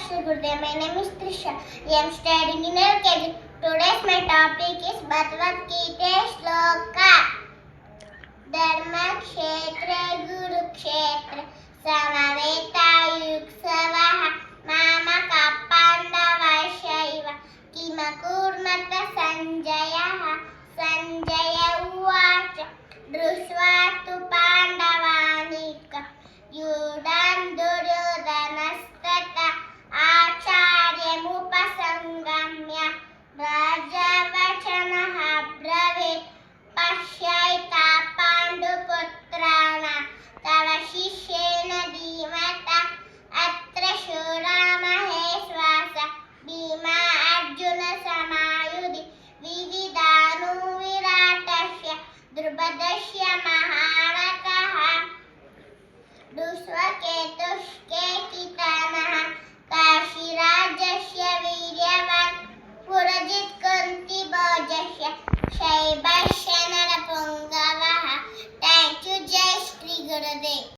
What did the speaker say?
Shri Gurudev. My name is Trisha. I am studying in LKG. Today's my topic is Bhagavad Gita Shloka. Dharma Kshetra Guru Kshetra Samaveta Mamaka Pandavashaiva Kimakurmata Sanjaya Uvacha Drushva tu Pandavanika Yudam Duryodhanastata Acharyamupasangamya Rajavachanaha Bravit Pasyaita Panduputrana Tava Shishena Dhimata Atra Shuramaheswasa Bhima Arjuna Samayudhi Vividanu Viratasya Drupadaśya Maharakaha Dushvaketushke Kitanaha Kashirajasya Viryavan Purajit Kunti Bhojasya Shaibashya Narapungavaha. Thank you, Jai Shri Gurudev.